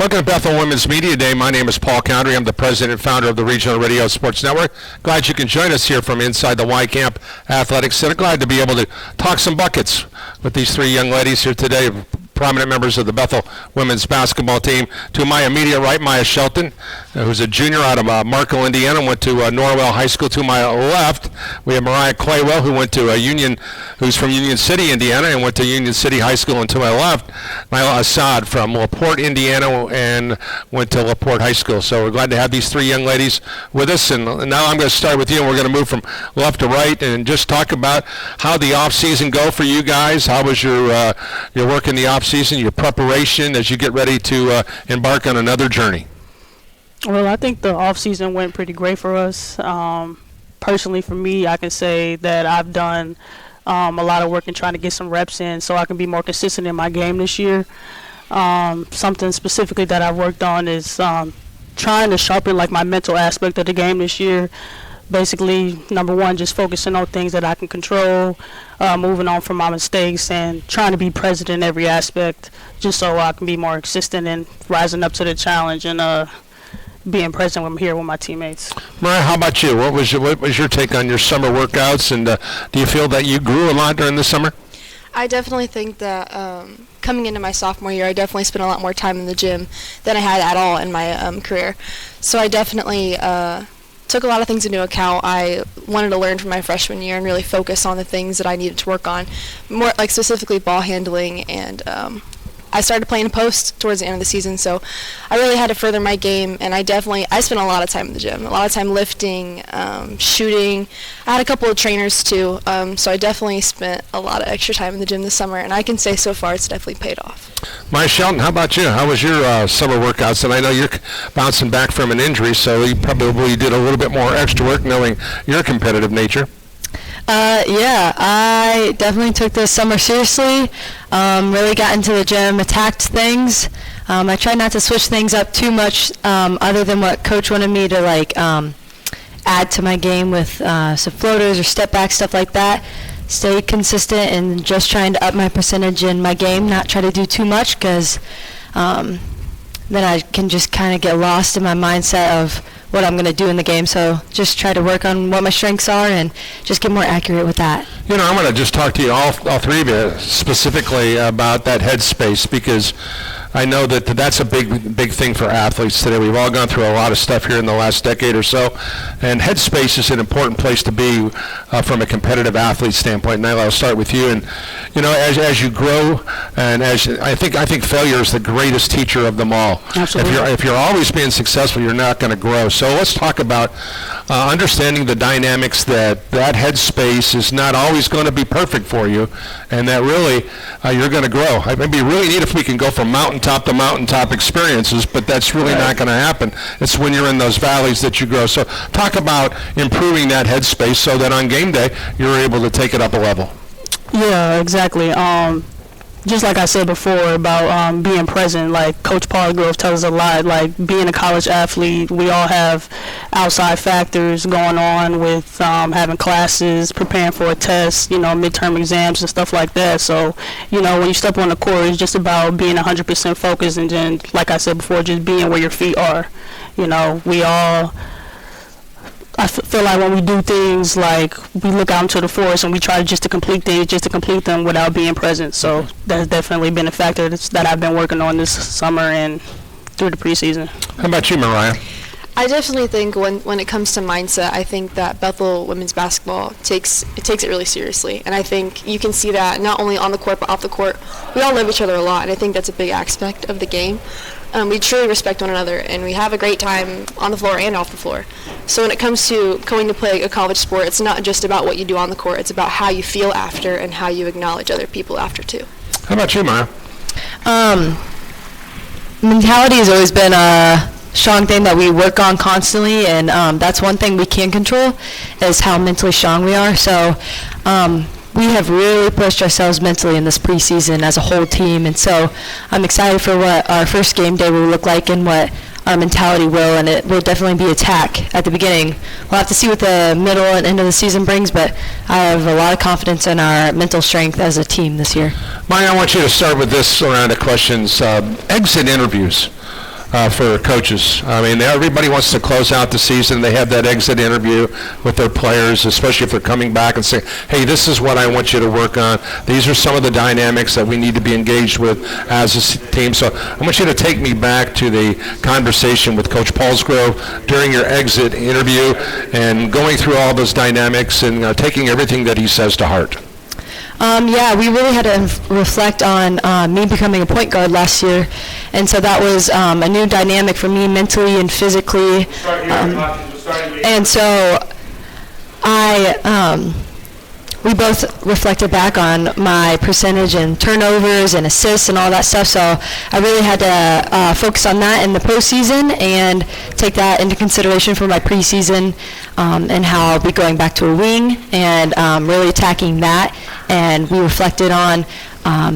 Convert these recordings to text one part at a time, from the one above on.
Welcome to Bethel Women's Media Day. My name is Paul Condry. I'm the president and founder of the Regional Radio Sports Network. Glad you can join us here from inside the Y Camp Athletics Center. Glad to be able to talk some buckets with these three young ladies here today, prominent members of the Bethel women's basketball team. To my immediate right, Maiah Shelton, who's a junior out of Markle, Indiana, went to Norwell High School. To my left, we have Mariah Claywell, who went to who's from Union City, Indiana, and went to Union City High School. And to my left, Nyla Asad from LaPorte, Indiana, and went to LaPorte High School. So we're glad to have these three young ladies with us. And now I'm going to start with you, and we're going to move from left to right and just talk about how the off season go for you guys. How was your work in the off season, your preparation as you get ready to embark on another journey? Well, I think the off season went pretty great for us. Personally, for me, I can say that I've done a lot of work in trying to get some reps in so I can be more consistent in my game this year. Something specifically that I've worked on is trying to sharpen like my mental aspect of the game this year. Basically, number one, just focusing on things that I can control, moving on from my mistakes, and trying to be present in every aspect just so I can be more consistent and rising up to the challenge and being present when I'm here with my teammates. Mariah, how about you? What was your take on your summer workouts, and do you feel that you grew a lot during the summer? I definitely think that coming into my sophomore year, I definitely spent a lot more time in the gym than I had at all in my career. So I definitely took a lot of things into account. I wanted to learn from my freshman year and really focus on the things that I needed to work on, more like specifically ball handling, and I started playing post towards the end of the season, so I really had to further my game, and I spent a lot of time in the gym, a lot of time lifting, shooting. I had a couple of trainers too, so I definitely spent a lot of extra time in the gym this summer, and I can say so far it's definitely paid off. Maiah Shelton, how about you? How was your summer workouts? And I know you're bouncing back from an injury, so you probably did a little bit more extra work knowing your competitive nature. Yeah, I definitely took this summer seriously, really got into the gym, attacked things. I tried not to switch things up too much other than what Coach wanted me to add to my game with some floaters or step back, stuff like that. Stay consistent and just trying to up my percentage in my game, not try to do too much because then I can just kind of get lost in my mindset of what I'm going to do in the game. So just try to work on what my strengths are and just get more accurate with that. You know, I'm going to just talk to you, all three of you, specifically about that headspace, because I know that that's a big thing for athletes today. We've all gone through a lot of stuff here in the last decade or so, and headspace is an important place to be from a competitive athlete standpoint. Nyla, I'll start with you. And you know, as you grow, and I think failure is the greatest teacher of them all. Absolutely. If you're always being successful, you're not going to grow. So let's talk about understanding the dynamics that headspace is not always going to be perfect for you, and that really you're going to grow. It'd be really neat if we can go from mountaintop to mountaintop experiences, but that's really not going to happen. It's when you're in those valleys that you grow. So talk about improving that headspace so that on game day you're able to take it up a level. Yeah, exactly. Just like I said before about being present, like Coach Paul Grove tells us a lot, like being a college athlete, we all have outside factors going on with having classes, preparing for a test, midterm exams and stuff like that. So, when you step on the court, it's just about being 100% focused, and then, like I said before, just being where your feet are. I feel like when we do things, like we look out into the forest and we try to complete them without being present. So that's definitely been a factor that I've been working on this summer and through the preseason. How about you, Mariah? I definitely think when it comes to mindset, I think that Bethel women's basketball takes it really seriously, and I think you can see that not only on the court but off the court. We all love each other a lot, and I think that's a big aspect of the game. We truly respect one another, and we have a great time on the floor and off the floor. So when it comes to going to play a college sport, it's not just about what you do on the court, it's about how you feel after and how you acknowledge other people after too. How about you, Maiah? Mentality has always been a strong thing that we work on constantly, and that's one thing we can control is how mentally strong we are. So we have really pushed ourselves mentally in this preseason as a whole team, and so I'm excited for what our first game day will look like and what our mentality will, and it will definitely be attack at the beginning. We'll have to see what the middle and end of the season brings, but I have a lot of confidence in our mental strength as a team this year. Maiah, I want you to start with this round of questions. Exit interviews. for coaches. I mean, everybody wants to close out the season. They have that exit interview with their players, especially if they're coming back and saying, hey, this is what I want you to work on. These are some of the dynamics that we need to be engaged with as a team. So I want you to take me back to the conversation with Coach Paulsgrove during your exit interview and going through all those dynamics and taking everything that he says to heart. Yeah, we really had to reflect on me becoming a point guard last year, and so that was a new dynamic for me mentally and physically. And so we both reflected back on my percentage and turnovers and assists and all that stuff, so I really had to focus on that in the postseason and take that into consideration for my preseason and how I'll be going back to a wing and really attacking that. And we reflected on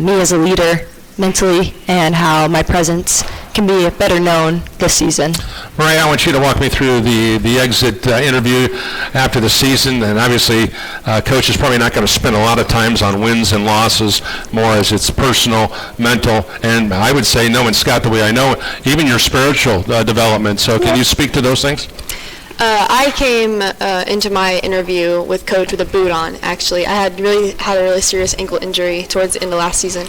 me as a leader mentally and how my presence can be better known this season. Mariah, I want you to walk me through the exit interview after the season, and obviously Coach is probably not going to spend a lot of times on wins and losses, more as it's personal, mental, and I would say, knowing Scott the way I know, even your spiritual development. So can you speak to those things? I came into my interview with Coach with a boot on, actually. I had a really serious ankle injury towards the end of last season.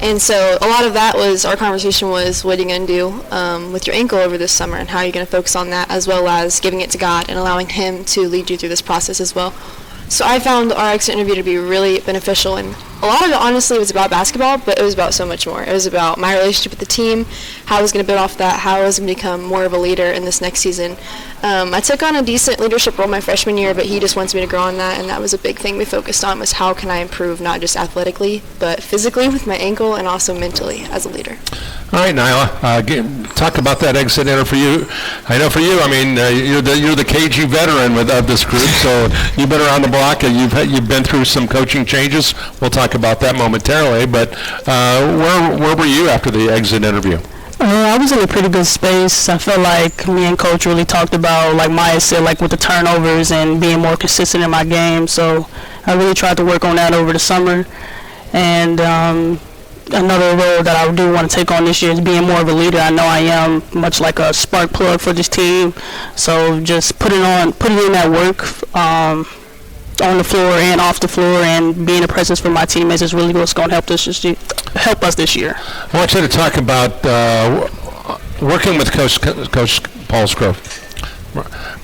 And so a lot of that was, our conversation was, what are you going to do with your ankle over this summer, and how are you going to focus on that, as well as giving it to God and allowing Him to lead you through this process as well. So I found our exit interview to be really beneficial, and a lot of it honestly was about basketball, but it was about so much more. It was about my relationship with the team, how I was going to build off that, how I was going to become more of a leader in this next season. I took on a decent leadership role my freshman year, but he just wants me to grow on that, and that was a big thing we focused on, was how can I improve not just athletically, but physically with my ankle and also mentally as a leader. All right, Nyla, talk about that exit interview. I know for you, I mean, you're the KG veteran of this group, so you've been around the block. You've been through some coaching changes. We'll talk about that momentarily. But where were you after the exit interview? I was in a pretty good space. I felt like me and Coach really talked about, like Maiah said, like with the turnovers and being more consistent in my game. So I really tried to work on that over the summer. And another role that I do want to take on this year is being more of a leader. I know I am much like a spark plug for this team. So just putting in that work on the floor and off the floor, and being a presence for my teammates is really what's going to help us this year. I want you to talk about working with Coach Paulsgrove.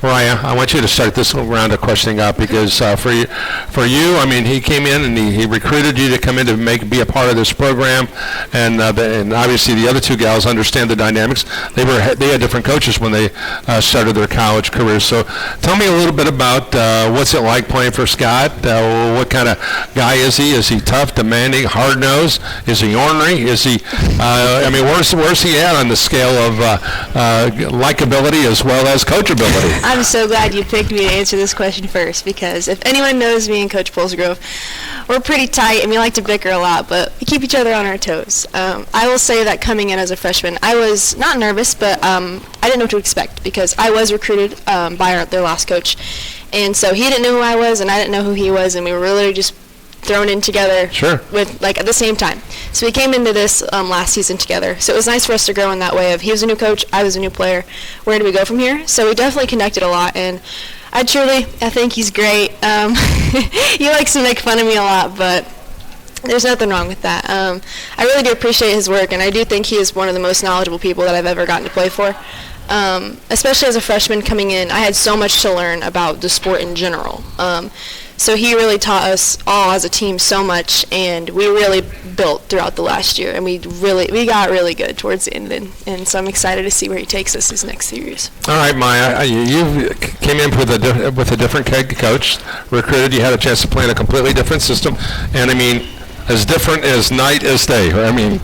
Mariah, I want you to start this round of questioning out, because for you, I mean, he came in and he recruited you to come in to be a part of this program, and obviously the other two gals understand the dynamics. They had different coaches when they started their college careers. So tell me a little bit about what's it like playing for Scott. What kind of guy is he? Is he tough, demanding, hard-nosed? Is he ornery? Is he? I mean, where's he at on the scale of likability as well as coachability? I'm so glad you picked me to answer this question first, because if anyone knows me and Coach Paulsgrove, we're pretty tight and we like to bicker a lot, but we keep each other on our toes. I will say that coming in as a freshman, I was not nervous, but I didn't know what to expect, because I was recruited by their last coach, and so he didn't know who I was and I didn't know who he was, and we were literally just thrown in together with at the same time. So we came into this last season together. So it was nice for us to grow in that way of, he was a new coach, I was a new player. Where do we go from here? So we definitely connected a lot, and I think he's great. He likes to make fun of me a lot, but there's nothing wrong with that. I really do appreciate his work, and I do think he is one of the most knowledgeable people that I've ever gotten to play for. Especially as a freshman coming in, I had so much to learn about the sport in general. So he really taught us all as a team so much, and we really built throughout the last year, and we got really good towards the end, and so I'm excited to see where he takes us this next series. All right, Maiah, you came in with a different coach, recruited. You had a chance to play in a completely different system, and I mean, as different as night as day. I mean,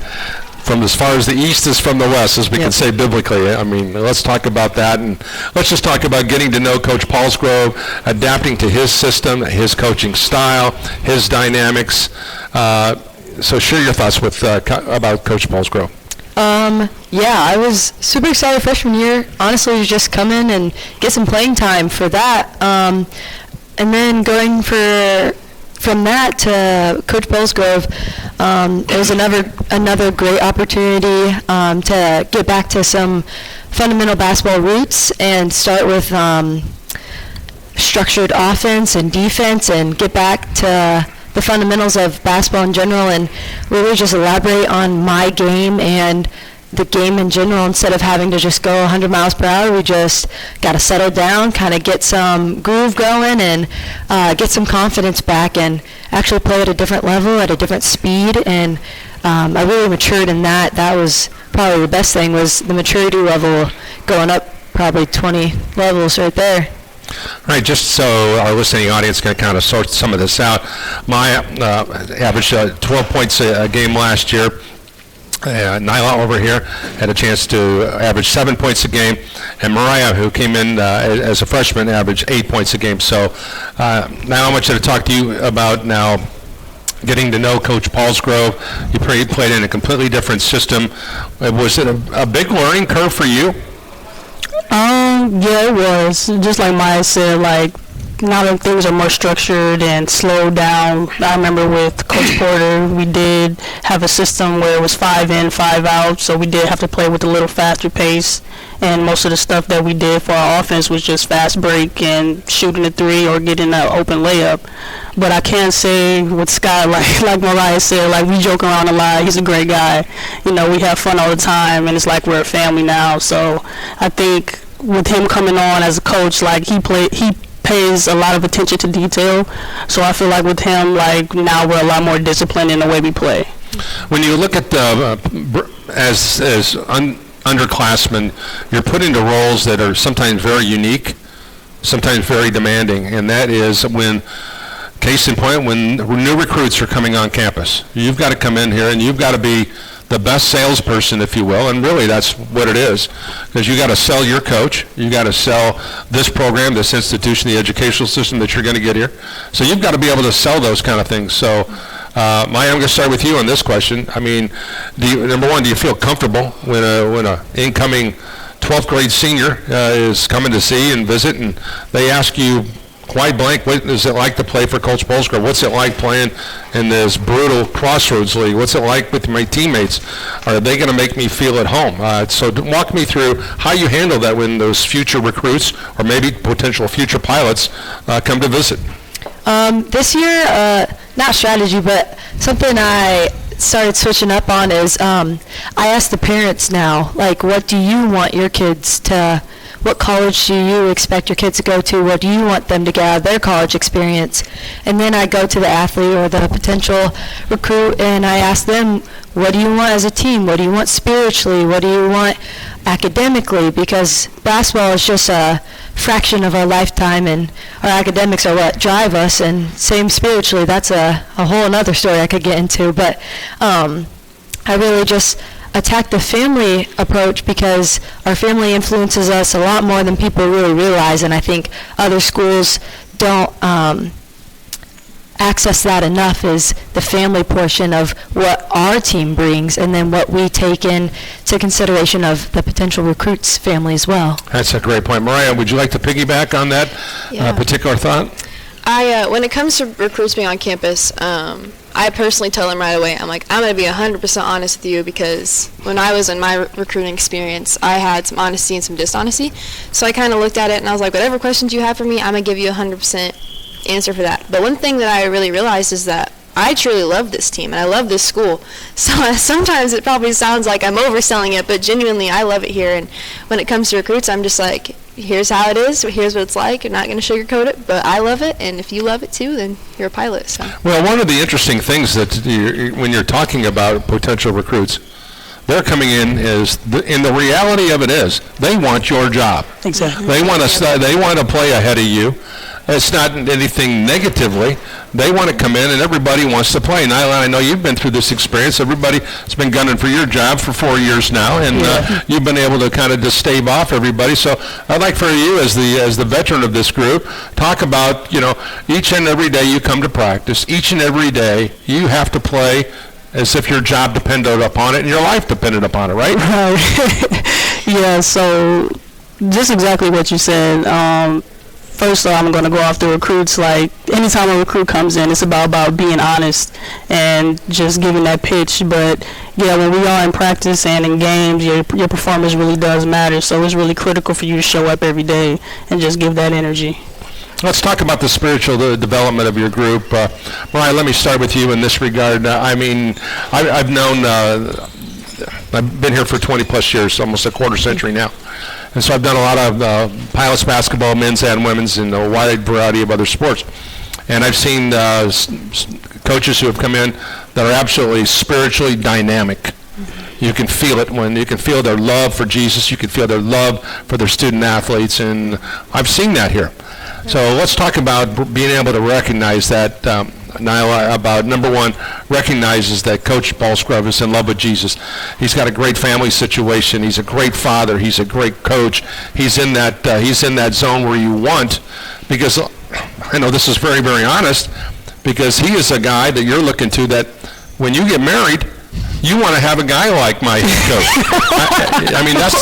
from as far as the east as from the west, as we can say biblically. I mean, let's talk about that, and let's just talk about getting to know Coach Paulsgrove, adapting to his system, his coaching style, his dynamics. So share your thoughts about Coach Paulsgrove. Yeah, I was super excited freshman year, honestly, to just come in and get some playing time for that. And then going for from that to Coach Bowlesgrove, it was another great opportunity to get back to some fundamental basketball roots and start with structured offense and defense and get back to the fundamentals of basketball in general and really just elaborate on my game and the game in general. Instead of having to just go 100 miles per hour, we just got to settle down, kind of get some groove going and get some confidence back and actually play at a different level, at a different speed. And I really matured in that. That was probably the best thing, was the maturity level going up probably 20 levels right there. All right, just so our listening audience can kind of sort some of this out, Maiah averaged 12 points a game last year. Nyla over here had a chance to average 7 points a game, and Mariah, who came in as a freshman, averaged 8 points a game. So now I want you to talk to you about now getting to know Coach Bowlesgrove. You played in a completely different system. Was it a big learning curve for you? Yeah, it was. Just like Maiah said, like, now that things are more structured and slowed down. I remember with Coach Porter, we did have a system where it was 5 in, 5 out, so we did have to play with a little faster pace. And most of the stuff that we did for our offense was just fast break and shooting a three or getting an open layup. But I can say with Scott, like Mariah said, like, we joke around a lot. He's a great guy. You know, we have fun all the time, and it's like we're a family now. So I think with him coming on as a coach, like, he pays a lot of attention to detail. So I feel like with him, like, now we're a lot more disciplined in the way we play. When you look at the underclassmen, you're put into roles that are sometimes very unique, sometimes very demanding, and that is when, case in point, when new recruits are coming on campus. You've got to come in here and you've got to be the best salesperson, if you will, and really that's what it is, because you got to sell your coach, you got to sell this program, this institution, the educational system that you're going to get here. So you've got to be able to sell those kind of things. So, Maiah, I'm going to start with you on this question. I mean, number one, do you feel comfortable when a incoming 12th grade senior is coming to see and visit, and they ask you quite blank, what is it like to play for Coach Bowlesgrove? What's it like playing in this brutal Crossroads League? What's it like with my teammates? Are they going to make me feel at home? So walk me through how you handle that when those future recruits or maybe potential future pilots come to visit. This year, not strategy, but something I started switching up on is I ask the parents now, like, what do you want your kids to, what college do you expect your kids to go to? What do you want them to get out of their college experience? And then I go to the athlete or the potential recruit and I ask them, what do you want as a team? What do you want spiritually? What do you want academically? Because basketball is just a fraction of our lifetime, and our academics are what drive us, and same spiritually. That's a whole another story I could get into. But I really just attack the family approach because our family influences us a lot more than people really realize, and I think other schools don't access that enough, is the family portion of what our team brings and then what we take into consideration of the potential recruits' family as well. That's a great point. Mariah, would you like to piggyback on that particular thought? When it comes to recruits being on campus, I personally tell them right away, I'm like, I'm going to be 100% honest with you, because when I was in my recruiting experience, I had some honesty and some dishonesty. So I kind of looked at it and I was like, whatever questions you have for me, I'm going to give you 100% answer for that. But one thing that I really realized is that I truly love this team and I love this school. So sometimes it probably sounds like I'm overselling it, but genuinely I love it here. And when it comes to recruits, I'm just like, here's how it is, here's what it's like. I'm not going to sugarcoat it, but I love it, and if you love it too, then you're a pilot. So. Well, one of the interesting things that when you're talking about potential recruits, they're coming in and the reality of it is they want your job. Exactly. They want to play ahead of you. It's not anything negatively. They want to come in, and everybody wants to play. Nyla, I know you've been through this experience. Everybody's been gunning for your job for 4 years now, and you've been able to kind of just stave off everybody. So I'd like for you, as the veteran of this group, talk about, each and every day you come to practice, each and every day you have to play as if your job depended upon it and your life depended upon it, right? Right. Yeah, so just exactly what you said. first I'm going to go off the recruits. Like, anytime a recruit comes in, it's about being honest and just giving that pitch. But yeah, when we are in practice and in games, your performance really does matter. So it's really critical for you to show up every day and just give that energy. Let's talk about the spiritual development of your group. Mariah, let me start with you in this regard. I've been here for 20 plus years, almost a quarter century now. And so I've done a lot of Pilots basketball, men's and women's, and a wide variety of other sports. And I've seen coaches who have come in that are absolutely spiritually dynamic. You can feel it when you can feel their love for Jesus. You can feel their love for their student athletes, and I've seen that here. So let's talk about being able to recognize that. Nyla, about number one, recognizes that Coach Ballsgrove is in love with Jesus. He's got a great family situation. He's a great father. He's a great coach. He's in that zone where you want, because I know this is very, very honest, because he is a guy that you're looking to that when you get married, you want to have a guy like my coach. I mean, that's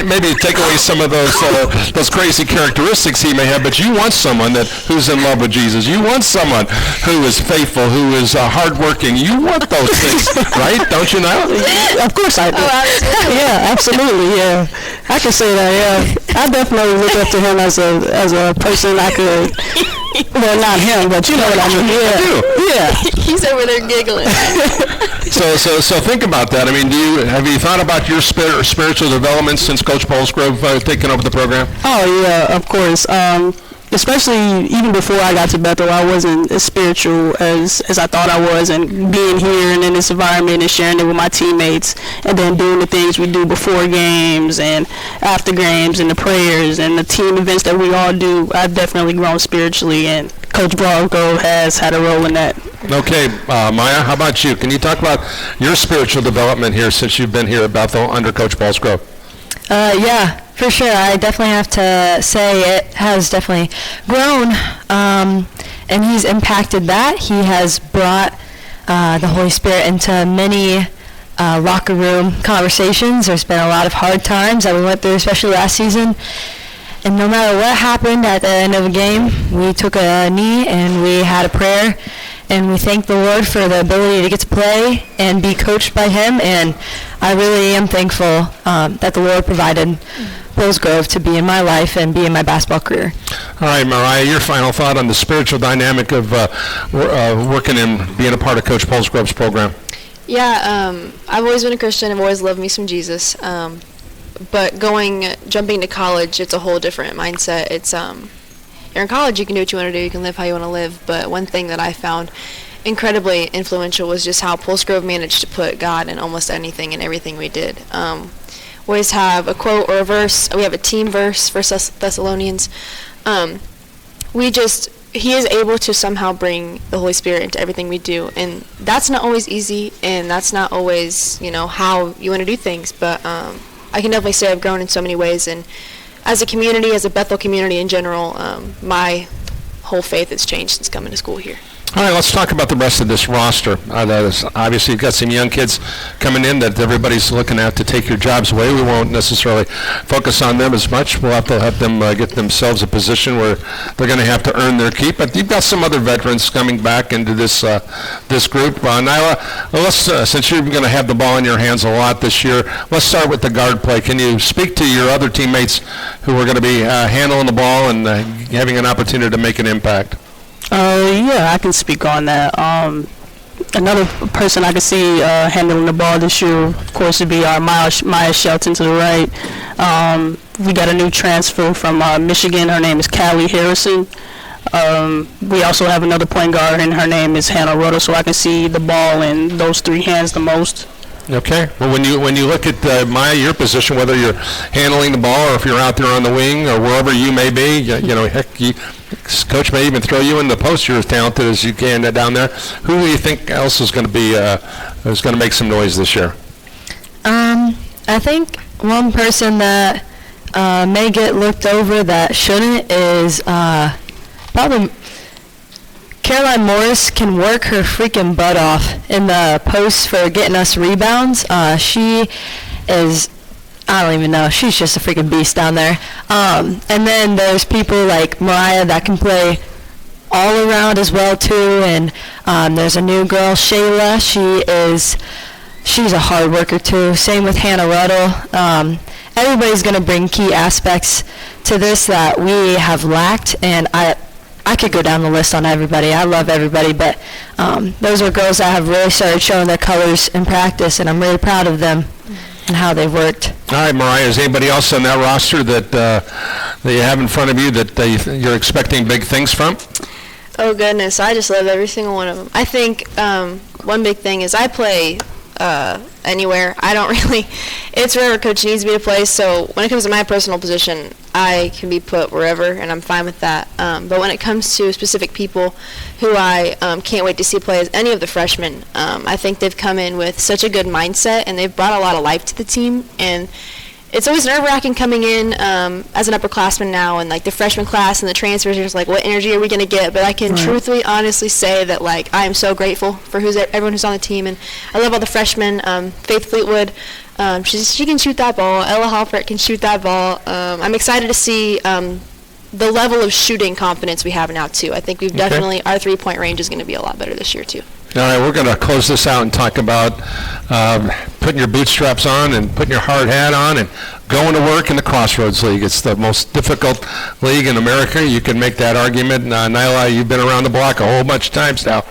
maybe take away some of those crazy characteristics he may have, but you want someone who's in love with Jesus. You want someone who is faithful, who is hardworking. You want those things, right? Don't you know? Of course I do. Oh, absolutely. Yeah, absolutely. Yeah, I can say that. Yeah, I definitely look up to him as a person I could. Well, not him, but you know what I mean. Yeah, I do. Yeah. He's over there giggling. So think about that. I mean, have you thought about your spiritual development since Coach Ballsgrove taken over the program? Oh yeah, of course. Especially even before I got to Bethel, I wasn't as spiritual as I thought I was, and being here and in this environment and sharing it with my teammates, and then doing the things we do before games and after games and the prayers and the team events that we all do, I've definitely grown spiritually, and Coach Ballsgrove has had a role in that. Okay, Maiah, how about you? Can you talk about your spiritual development here since you've been here at Bethel under Coach Ballsgrove? Yeah, for sure. I definitely have to say it has definitely grown, and he's impacted that. He has brought the Holy Spirit into many locker room conversations. There's been a lot of hard times that we went through, especially last season. And no matter what happened at the end of a game, we took a knee and we had a prayer. And we thank the Lord for the ability to get to play and be coached by him. And I really am thankful that the Lord provided Ballsgrove to be in my life and be in my basketball career. All right, Mariah, your final thought on the spiritual dynamic of working and being a part of Coach Ballsgrove's program. Yeah, I've always been a Christian. I've always loved me some Jesus. But jumping to college, it's a whole different mindset. It's you're in college, you can do what you want to do, you can live how you want to live. But one thing that I found incredibly influential was just how Ballsgrove managed to put God in almost anything and everything we did. We always have a quote or a verse. We have a team verse for Thessalonians. He is able to somehow bring the Holy Spirit into everything we do, and that's not always easy, and that's not always how you want to do things. But I can definitely say I've grown in so many ways, and as a community, as a Bethel community in general, my whole faith has changed since coming to school here. All right, let's talk about the rest of this roster. Obviously, you've got some young kids coming in that everybody's looking at to take your jobs away. We won't necessarily focus on them as much. We'll have to have them get themselves a position where they're going to have to earn their keep. But you've got some other veterans coming back into this group. Nyla, since you're going to have the ball in your hands a lot this year, let's start with the guard play. Can you speak to your other teammates who are going to be handling the ball and having an opportunity to make an impact? Yeah, I can speak on that. Another person I can see handling the ball this year, of course, would be our Maiah Shelton to the right. We got a new transfer from Michigan. Her name is Callie Harrison. We also have another point guard, and her name is Hannah Roto, so I can see the ball in those three hands the most. Okay. Well, when you look at Maiah, your position, whether you're handling the ball or if you're out there on the wing or wherever you may be, coach may even throw you in the post. You're as talented as you can down there. Who do you think else is going to be is going to make some noise this year? I think one person that may get looked over that shouldn't is probably Caroline Morris. Can work her freaking butt off in the post for getting us rebounds. She is I don't even know. She's just a freaking beast down there. And then there's people like Mariah that can play all around as well too. And there's a new girl, Shayla. She's a hard worker too. Same with Hannah Ruddle. Everybody's going to bring key aspects to this that we have lacked, and I could go down the list on everybody. I love everybody, but those are girls that have really started showing their colors in practice, and I'm really proud of them and how they've worked. All right, Mariah, is anybody else on that roster that you have in front of you that you're expecting big things from? Oh, goodness. I just love every single one of them. I think one big thing is I play anywhere. I don't really, it's wherever coach needs me to play, so when it comes to my personal position, I can be put wherever, and I'm fine with that. But when it comes to specific people who I can't wait to see play as any of the freshmen, I think they've come in with such a good mindset, and they've brought a lot of life to the team, and it's always nerve-wracking coming in as an upperclassman now, and like the freshman class and the transfers are just like, what energy are we going to get? But I can truthfully, honestly say that like I am so grateful for everyone who's on the team, and I love all the freshmen. Faith Fleetwood, she can shoot that ball. Ella Halpert can shoot that ball. I'm excited to see the level of shooting confidence we have now too. I think we've definitely, our three-point range is going to be a lot better this year too. All right, we're going to close this out and talk about putting your bootstraps on and putting your hard hat on and going to work in the Crossroads League. It's the most difficult league in America. You can make that argument. Nyla, you've been around the block a whole bunch of times now.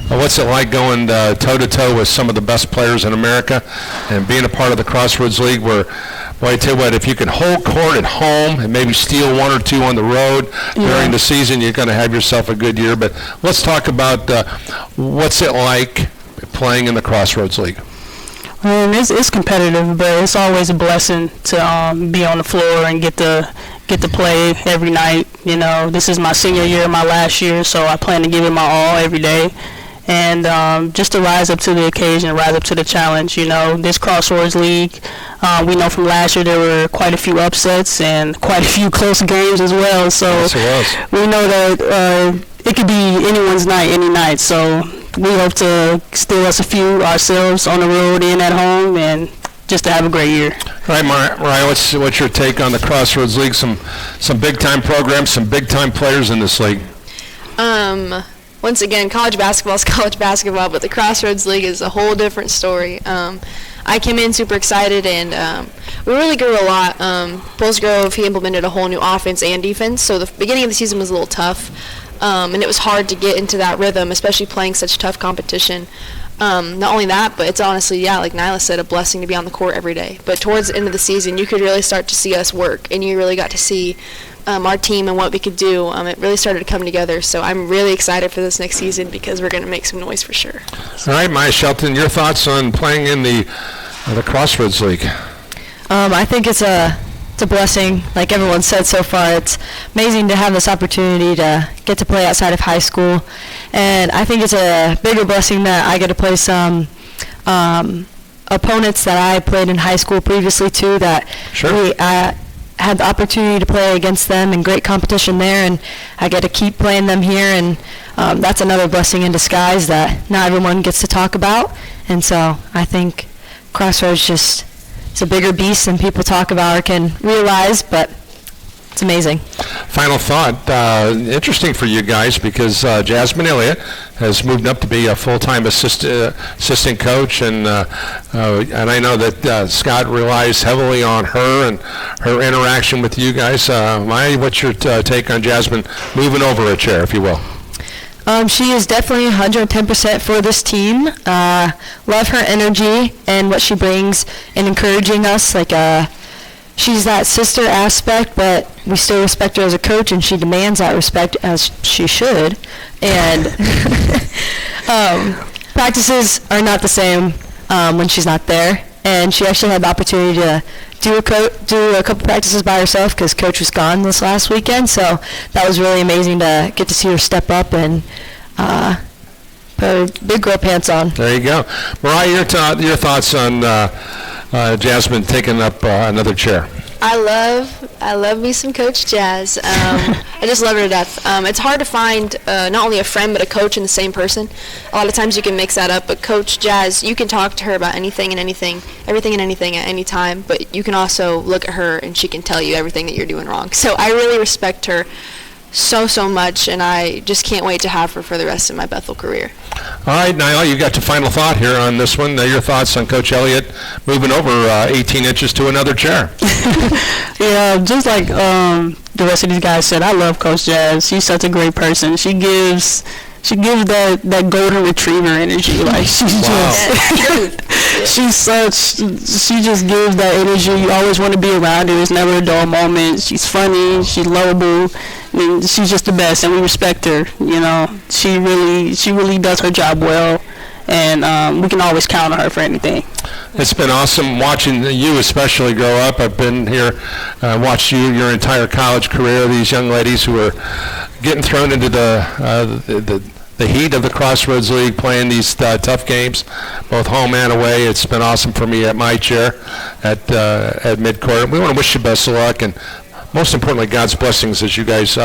What's it like going toe-to-toe with some of the best players in America and being a part of the Crossroads League where, boy, I tell you what, if you can hold court at home and maybe steal one or two on the road during the season, you're going to have yourself a good year. But let's talk about what's it like playing in the Crossroads League. It's competitive, but it's always a blessing to be on the floor and get to play every night. You know, this is my senior year, my last year, so I plan to give it my all every day. And just to rise up to the occasion, rise up to the challenge. You know, this Crossroads League, we know from last year there were quite a few upsets and quite a few close games as well. So yes, we know that it could be anyone's night, any night. So we hope to steal us a few ourselves on the road and at home, and just to have a great year. All right, Mariah, what's your take on the Crossroads League? Some big-time programs, some big-time players in this league. Once again, college basketball is college basketball, but the Crossroads League is a whole different story. I came in super excited, and we really grew a lot. Bullsgrove, he implemented a whole new offense and defense, so the beginning of the season was a little tough, and it was hard to get into that rhythm, especially playing such tough competition. Not only that, but it's honestly, like Nyla said, a blessing to be on the court every day. But towards the end of the season, you could really start to see us work, and you really got to see our team and what we could do. It really started to come together, so I'm really excited for this next season because we're going to make some noise for sure. All right, Maiah Shelton, your thoughts on playing in the Crossroads League? I think it's a blessing. Like everyone said so far, it's amazing to have this opportunity to get to play outside of high school, and I think it's a bigger blessing that I get to play some opponents that I played in high school previously too, that I had the opportunity to play against them in great competition there, and I get to keep playing them here, and that's another blessing in disguise that not everyone gets to talk about. And so I think Crossroads it's a bigger beast than people talk about or can realize, but it's amazing. Final thought, interesting for you guys because Jasmine Elliott has moved up to be a full-time assistant coach, and I know that Scott relies heavily on her and her interaction with you guys. Maiah, what's your take on Jasmine moving over a chair, if you will? She is definitely 110% for this team. Love her energy and what she brings in encouraging us. She's that sister aspect, but we still respect her as a coach, and she demands that respect as she should. And practices are not the same when she's not there. And she actually had the opportunity to do a couple practices by herself because coach was gone this last weekend. So that was really amazing to get to see her step up and put her big girl pants on. There you go. Mariah, your thoughts on Jasmine taking up another chair? I love I love me some Coach Jazz. I just love her to death. It's hard to find not only a friend but a coach in the same person. A lot of times you can mix that up, but Coach Jazz, you can talk to her about everything and anything at any time, but you can also look at her and she can tell you everything that you're doing wrong. So I really respect her so much, and I just can't wait to have her for the rest of my Bethel career. All right, Nyla, you got your final thought here on this one. Your thoughts on Coach Elliott moving over 18 inches to another chair. Yeah, just like the rest of these guys said, I love Coach Jazz. She's such a great person. She gives that golden retriever energy. Like she's she just gives that energy. You always want to be around her. It's never a dull moment. She's funny. She's lovable. I mean, she's just the best, and we respect her. You know, she really does her job well, and we can always count on her for anything. It's been awesome watching you especially grow up. I've been here, watched you your entire college career. These young ladies who are getting thrown into the heat of the Crossroads League, playing these tough games, both home and away. It's been awesome for me at my chair at midcourt. We want to wish you best of luck, and most importantly, God's blessings as you guys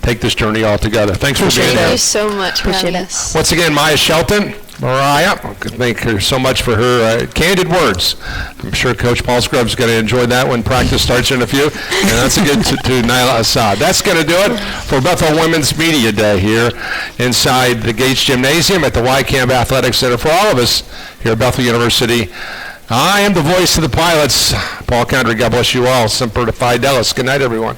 take this journey all together. Thanks for being here. Thank you so much for having us. Once again, Maiah Shelton, Mariah, thank her so much for her candid words. I'm sure Coach Paul Scrubb's going to enjoy that when practice starts in a few. And that's again to Nyla Asad. That's going to do it for Bethel Women's Media Day here inside the Gates Gymnasium at the Y Camp Athletic Center. For all of us here at Bethel University, I am the voice of the pilots. Paul Condry, God bless you all. Semper Fidelis. Good night, everyone.